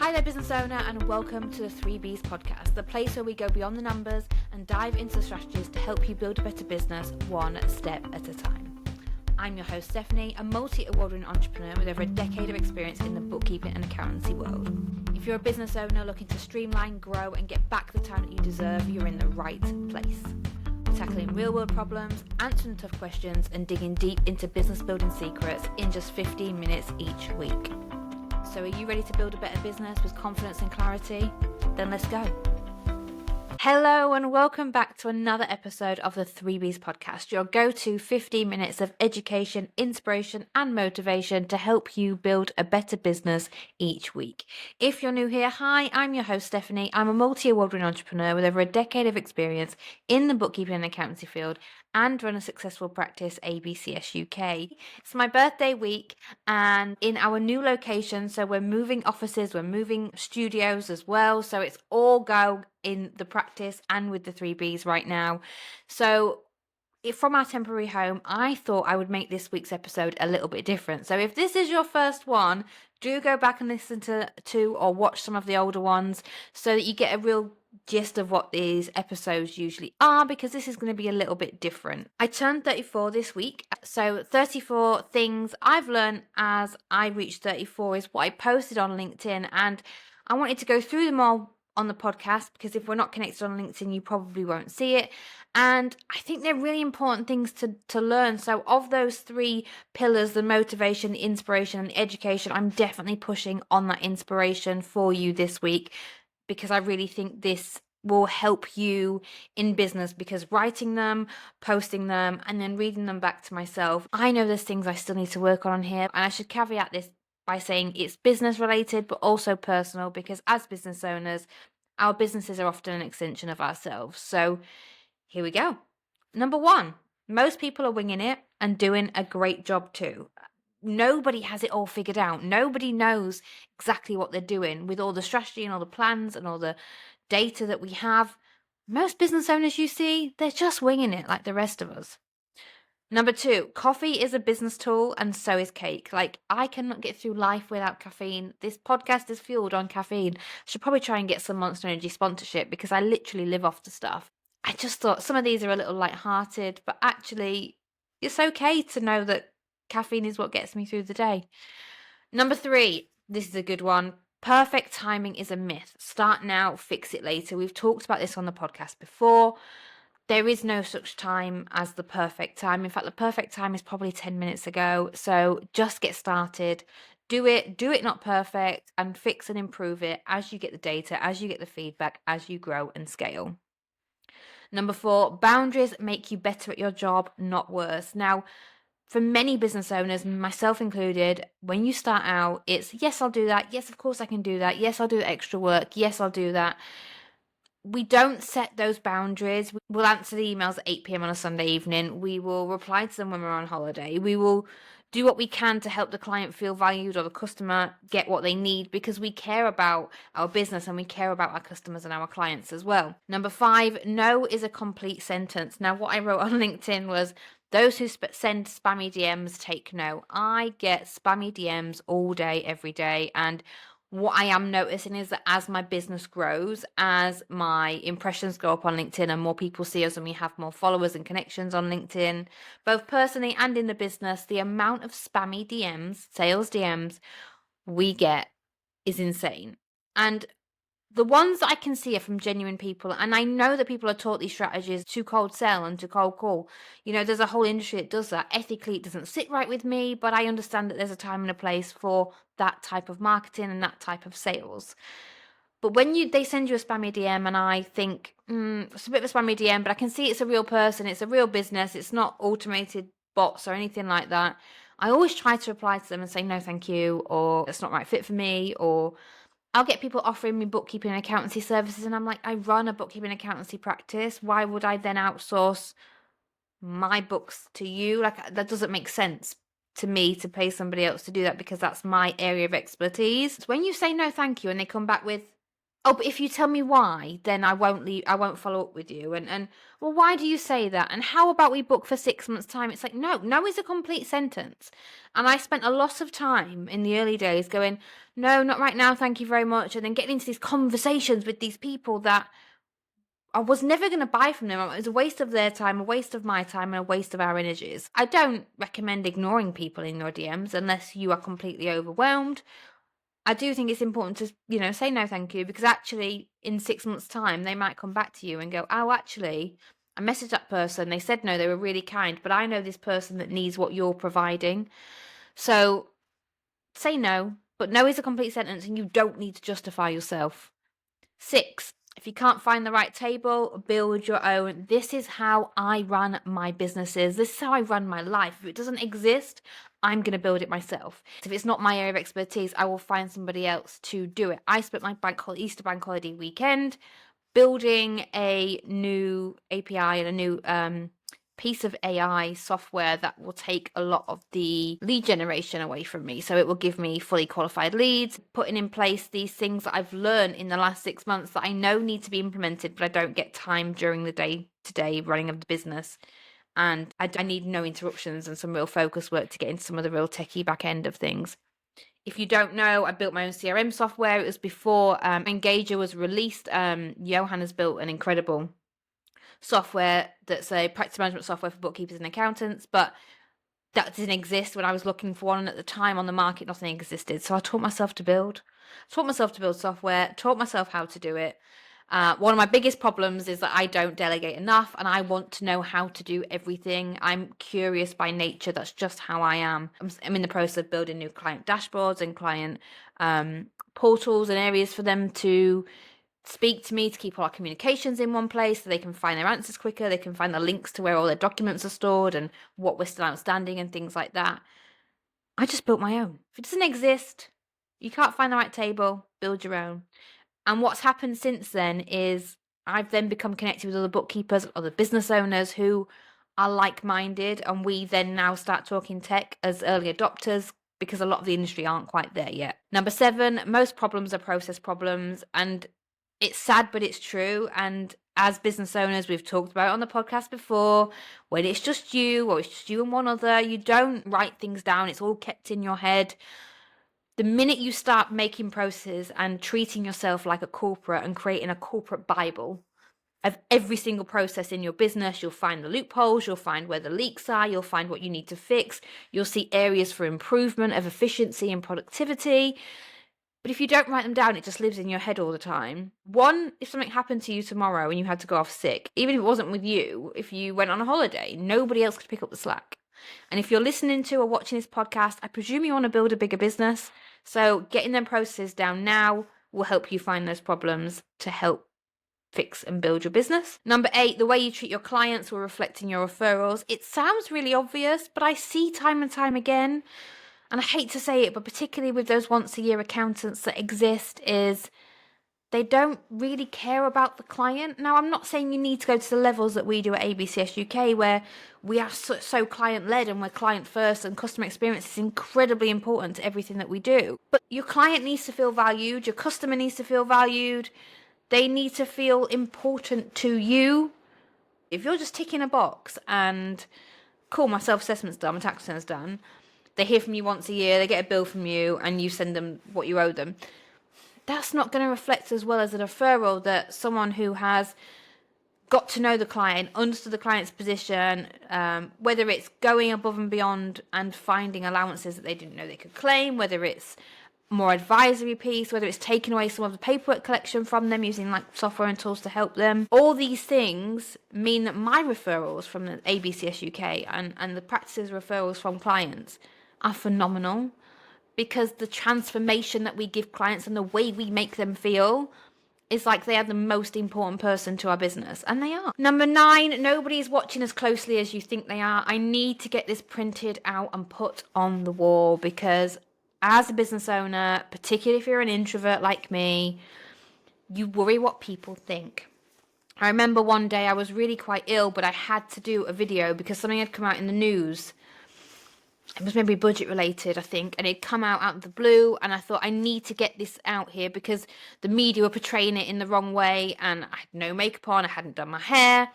Hi there, business owner, and welcome to the 3Bs podcast, the place where we go beyond the numbers and dive into strategies to help you build a better business one step at a time. I'm your host, Stephanie, a multi-award-winning entrepreneur with over a decade of experience in the bookkeeping and accountancy world. If you're a business owner looking to streamline, grow, and get back the time that you deserve, you're in the right place. We're tackling real-world problems, answering tough questions, and digging deep into business building secrets in just 15 minutes each week. So are you ready to build a better business with confidence and clarity? Then let's go. Hello and welcome back to another episode of the 3Bs podcast, your go-to 15 minutes of education, inspiration and motivation to help you build a better business each week. If you're new here, hi, I'm your host Stephanie. I'm a multi-award-winning entrepreneur with over a decade of experience in the bookkeeping and accountancy field and run a successful practice, ABCS UK. It's my birthday week and in our new location, so we're moving offices, we're moving studios as well, so it's all go in the practice and with the 3Bs right now. So from our temporary home, I thought I would make this week's episode a little bit different. So if this is your first one, do go back and listen to or watch some of the older ones so that you get a real gist of what these episodes usually are, because this is going to be a little bit different. I turned 34 this week, so 34 things I've learned as I reached 34 is what I posted on LinkedIn, and I wanted to go through them all on the podcast because if we're not connected on LinkedIn, you probably won't see it. And I think they're really important things to learn. So of those three pillars, the motivation, the inspiration, and the education, I'm definitely pushing on that inspiration for you this week because I really think this will help you in business, because writing them, posting them, and then reading them back to myself, I know there's things I still need to work on here. And I should caveat this by saying it's business related, but also personal, because as business owners, our businesses are often an extension of ourselves. So here we go. Number one, most people are winging it and doing a great job too. Nobody has it all figured out. Nobody knows exactly what they're doing with all the strategy and all the plans and all the data that we have. Most business owners you see, they're just winging it like the rest of us. Number two, coffee is a business tool and so is cake. Like, I cannot get through life without caffeine. This podcast is fueled on caffeine. I should probably try and get some Monster Energy sponsorship because I literally live off the stuff. I just thought some of these are a little light-hearted, but actually it's okay to know that caffeine is what gets me through the day. Number three, this is a good one. Perfect timing is a myth. Start now, fix it later. We've talked about this on the podcast before. There is no such time as the perfect time. In fact, the perfect time is probably 10 minutes ago. So just get started. Do it not perfect, and fix and improve it as you get the data, as you get the feedback, as you grow and scale. Number four, boundaries make you better at your job, not worse. Now, for many business owners, myself included, when you start out, it's yes, I'll do that. Yes, of course I can do that. Yes, I'll do extra work. Yes, I'll do that. We don't set those boundaries. We'll answer the emails at 8 p.m. on a Sunday evening. We will reply to them when we're on holiday. We will do what we can to help the client feel valued or the customer get what they need, because we care about our business and we care about our customers and our clients as well. Number five, no is a complete sentence. Now, what I wrote on LinkedIn was, those who send spammy DMs take no. I get spammy DMs all day, every day, and what I am noticing is that as my business grows, as my impressions go up on LinkedIn and more people see us and we have more followers and connections on LinkedIn, both personally and in the business, the amount of spammy DMs, sales DMs we get is insane. And the ones that I can see are from genuine people. And I know that people are taught these strategies to cold sell and to cold call. You know, there's a whole industry that does that. Ethically, it doesn't sit right with me, but I understand that there's a time and a place for that type of marketing and that type of sales. But when they send you a spammy DM and I think, it's a bit of a spammy DM, but I can see it's a real person, it's a real business, it's not automated bots or anything like that, I always try to reply to them and say, no, thank you, or it's not the right fit for me, or I'll get people offering me bookkeeping and accountancy services, and I'm like, I run a bookkeeping and accountancy practice. Why would I then outsource my books to you? Like, that doesn't make sense to me to pay somebody else to do that, because that's my area of expertise. So when you say no, thank you, and they come back with, oh, but if you tell me why, then I won't follow up with you. And well, why do you say that? And how about we book for 6 months' time? It's like, no is a complete sentence. And I spent a lot of time in the early days going, no, not right now, thank you very much. And then getting into these conversations with these people that I was never going to buy from them. It was a waste of their time, a waste of my time, and a waste of our energies. I don't recommend ignoring people in your DMs unless you are completely overwhelmed. I do think it's important to, say no thank you, because actually in 6 months' time, they might come back to you and go, oh, actually, I messaged that person. They said no, they were really kind, but I know this person that needs what you're providing. So say no, but no is a complete sentence and you don't need to justify yourself. 6, if you can't find the right table, build your own. This is how I run my businesses. This is how I run my life. If it doesn't exist, I'm going to build it myself. If it's not my area of expertise, I will find somebody else to do it. I spent my Easter bank holiday weekend building a new API and a new piece of AI software that will take a lot of the lead generation away from me. So it will give me fully qualified leads, putting in place these things that I've learned in the last 6 months that I know need to be implemented, but I don't get time during the day-to-day running of the business. And I need no interruptions and some real focus work to get into some of the real techie back end of things. If you don't know, I built my own CRM software. It was before Engager was released. Johan has built an incredible software that's a practice management software for bookkeepers and accountants, but that didn't exist when I was looking for one. And at the time on the market, nothing existed. So I taught myself to build software, taught myself how to do it. One of my biggest problems is that I don't delegate enough and I want to know how to do everything. I'm curious by nature. That's just how I am. I'm in the process of building new client dashboards and client portals and areas for them to speak to me, to keep all our communications in one place so they can find their answers quicker. They can find the links to where all their documents are stored and what we're still outstanding and things like that. I just built my own. If it doesn't exist, you can't find the right table, build your own. And what's happened since then is I've then become connected with other bookkeepers, other business owners who are like-minded, and we then now start talking tech as early adopters because a lot of the industry aren't quite there yet. Number 7, most problems are process problems, and it's sad, but it's true. And as business owners, we've talked about it on the podcast before, when it's just you or it's just you and one other, you don't write things down. It's all kept in your head. The minute you start making processes and treating yourself like a corporate and creating a corporate Bible of every single process in your business, you'll find the loopholes, you'll find where the leaks are, you'll find what you need to fix, you'll see areas for improvement of efficiency and productivity. But if you don't write them down, it just lives in your head all the time. 1, if something happened to you tomorrow and you had to go off sick, even if it wasn't with you, if you went on a holiday, nobody else could pick up the slack. And if you're listening to or watching this podcast, I presume you want to build a bigger business. So getting them processes down now will help you find those problems to help fix and build your business. Number 8, the way you treat your clients will reflect in your referrals. It sounds really obvious, but I see time and time again, and I hate to say it, but particularly with those once-a-year accountants that exist, is they don't really care about the client. Now, I'm not saying you need to go to the levels that we do at ABCS UK, where we are so client-led and we're client-first, and customer experience is incredibly important to everything that we do. But your client needs to feel valued. Your customer needs to feel valued. They need to feel important to you. If you're just ticking a box and, cool, my self-assessment's done, my tax return's done, they hear from you once a year, they get a bill from you, and you send them what you owe them, that's not going to reflect as well as a referral that someone who has got to know the client, understood the client's position, whether it's going above and beyond and finding allowances that they didn't know they could claim, whether it's more advisory piece, whether it's taking away some of the paperwork collection from them using like software and tools to help them. All these things mean that my referrals from the ABCS UK and the practices referrals from clients are phenomenal, because the transformation that we give clients and the way we make them feel is like they are the most important person to our business, and they are. Number 9, nobody's watching as closely as you think they are. I need to get this printed out and put on the wall, because as a business owner, particularly if you're an introvert like me, you worry what people think. I remember one day I was really quite ill, but I had to do a video because something had come out in the news. It was maybe budget related, I think, and it'd come out of the blue, and I thought, I need to get this out here because the media were portraying it in the wrong way, and I had no makeup on, I hadn't done my hair,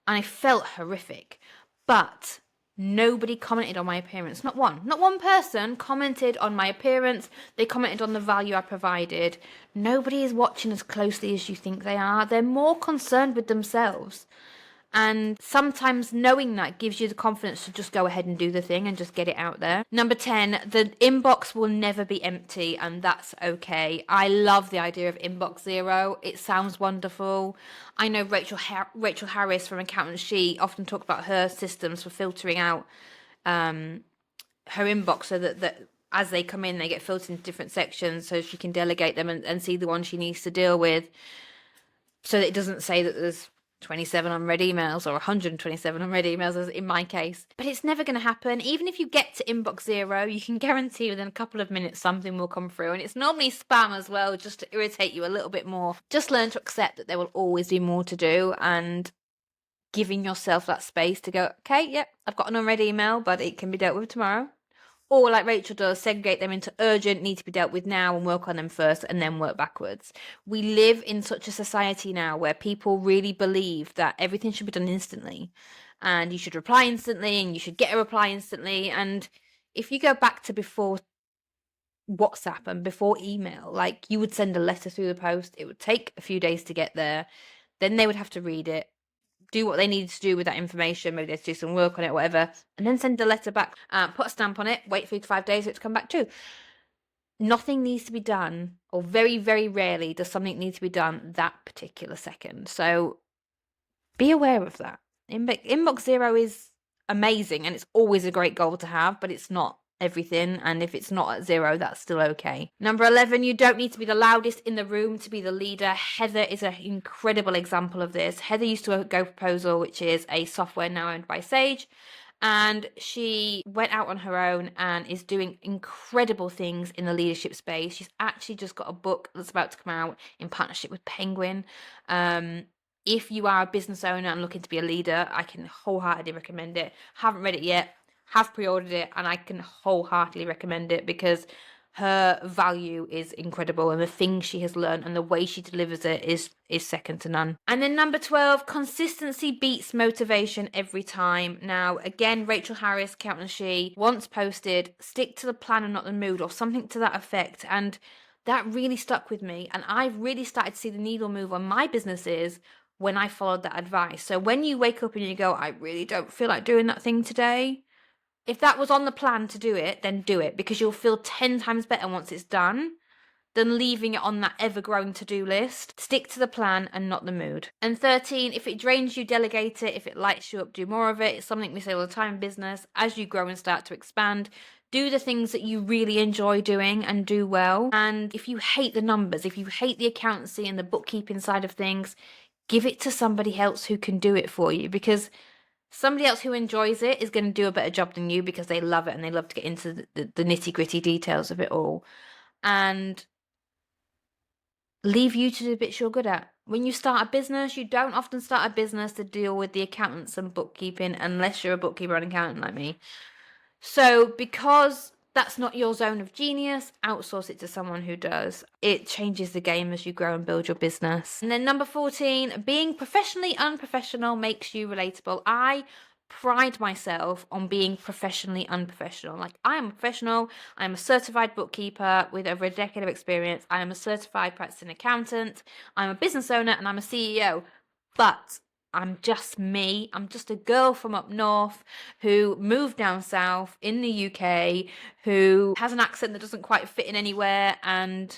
and I felt horrific. But Nobody commented on my appearance. Not one person commented on my appearance. They commented on the value I provided. Nobody is watching as closely as you think they are. They're more concerned with themselves. And sometimes knowing that gives you the confidence to just go ahead and do the thing and just get it out there. Number 10, the inbox will never be empty, and that's okay. I love the idea of inbox zero. It sounds wonderful. I know Rachel Harris from Accountant She often talks about her systems for filtering out her inbox so that as they come in, they get filtered into different sections so she can delegate them and see the one she needs to deal with. So that it doesn't say that there's 27 unread emails or 127 unread emails, as in my case. But it's never going to happen. Even if you get to inbox zero, you can guarantee within a couple of minutes something will come through. And it's normally spam as well, just to irritate you a little bit more. Just learn to accept that there will always be more to do, and giving yourself that space to go, okay, yep, I've got an unread email, but it can be dealt with tomorrow. Or like Rachel does, segregate them into urgent, need to be dealt with now, and work on them first and then work backwards. We live in such a society now where people really believe that everything should be done instantly, and you should reply instantly, and you should get a reply instantly. And if you go back to before WhatsApp and before email, like, you would send a letter through the post. It would take a few days to get there. Then they would have to read it, do what they needed to do with that information, maybe they had to do some work on it, whatever, and then send the letter back, put a stamp on it, wait 3 to 5 days for it to come back too. Nothing needs to be done, or very, very rarely does something need to be done that particular second. So be aware of that. Inbox zero is amazing, and it's always a great goal to have, but it's not everything, and if it's not at zero, that's still okay. Number 11, you don't need to be the loudest in the room to be the leader. Heather is an incredible example of this. Heather used to Go Proposal, which is a software now owned by Sage, and she went out on her own and is doing incredible things in the leadership space. She's actually just got a book that's about to come out in partnership with Penguin. If you are a business owner and looking to be a leader, I can wholeheartedly recommend it. Haven't read it yet, have pre-ordered it, and I can wholeheartedly recommend it because her value is incredible, and the things she has learned and the way she delivers it is second to none. And then number 12, consistency beats motivation every time. Now, again, Rachel Harris, Accountant She, once posted, stick to the plan and not the mood, or something to that effect. And that really stuck with me. And I've really started to see the needle move on my businesses when I followed that advice. So when you wake up and you go, I really don't feel like doing that thing today, if that was on the plan to do it, then do it, because you'll feel 10 times better once it's done than leaving it on that ever-growing to-do list. Stick to the plan and not the mood. And 13, if it drains you, delegate it. If it lights you up, do more of it. It's something we say all the time in business. As you grow and start to expand, do the things that you really enjoy doing and do well. And if you hate the numbers, if you hate the accountancy and the bookkeeping side of things, give it to somebody else who can do it for you, because somebody else who enjoys it is going to do a better job than you because they love it and they love to get into the nitty-gritty details of it all. And leave you to do the bits you're good at. When you start a business, you don't often start a business to deal with the accountants and bookkeeping unless you're a bookkeeper and accountant like me. So because that's not your zone of genius, outsource it to someone who does. It changes the game as you grow and build your business. And then number 14, being professionally unprofessional makes you relatable. I pride myself on being professionally unprofessional. Like, I am a professional. I'm a certified bookkeeper with over a decade of experience. I am a certified practicing accountant. I'm a business owner and I'm a CEO. But I'm just me. I'm just a girl from up north who moved down south in the UK, who has an accent that doesn't quite fit in anywhere, and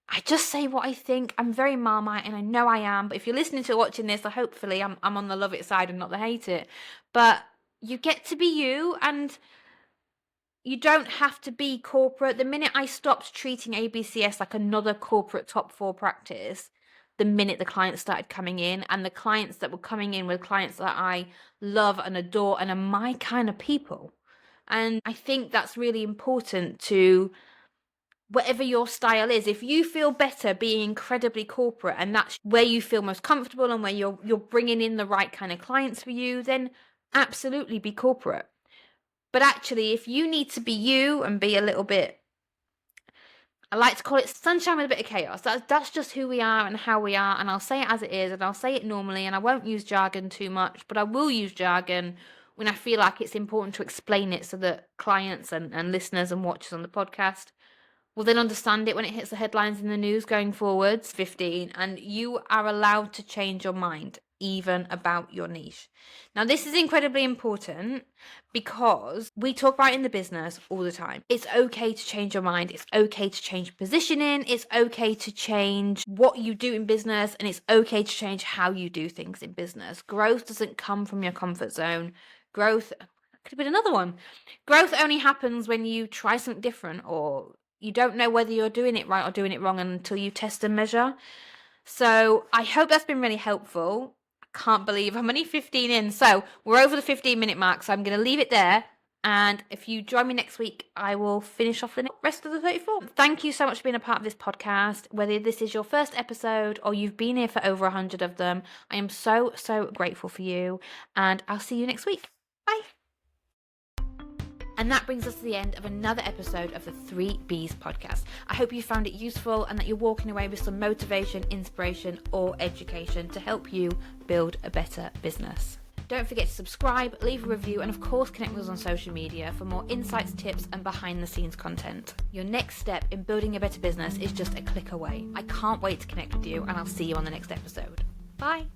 I just say what I think. I'm very Marmite, and I know I am, but if you're listening to watching this, hopefully I'm on the love it side and not the hate it. But you get to be you, and you don't have to be corporate. The minute I stopped treating ABCS like another corporate top 4 practice, the minute the clients started coming in, and the clients that were coming in were clients that I love and adore and are my kind of people. And I think that's really important to whatever your style is. If you feel better being incredibly corporate and that's where you feel most comfortable and where you're bringing in the right kind of clients for you, then absolutely be corporate. But actually, if you need to be you and be a little bit, I like to call it sunshine with a bit of chaos. That's just who we are and how we are, and I'll say it as it is, and I'll say it normally, and I won't use jargon too much, but I will use jargon when I feel like it's important to explain it so that clients and listeners and watchers on the podcast will then understand it when it hits the headlines in the news going forwards. 15, and you are allowed to change your mind, even about your niche. Now, this is incredibly important because we talk about it in the business all the time. It's okay to change your mind. It's okay to change positioning. It's okay to change what you do in business, and it's okay to change how you do things in business. Growth doesn't come from your comfort zone. Growth could have been another one. Growth only happens when you try something different, or you don't know whether you're doing it right or doing it wrong until you test and measure. So I hope that's been really helpful. I can't believe I'm only 15 in. So we're over the 15-minute mark, so I'm going to leave it there. And if you join me next week, I will finish off the rest of the 34. Thank you so much for being a part of this podcast. Whether this is your first episode or you've been here for over 100 of them, I am so, so grateful for you. And I'll see you next week. Bye. And that brings us to the end of another episode of the 3Bs podcast. I hope you found it useful and that you're walking away with some motivation, inspiration, or education to help you build a better business. Don't forget to subscribe, leave a review, and of course connect with us on social media for more insights, tips, and behind the scenes content. Your next step in building a better business is just a click away. I can't wait to connect with you, and I'll see you on the next episode. Bye.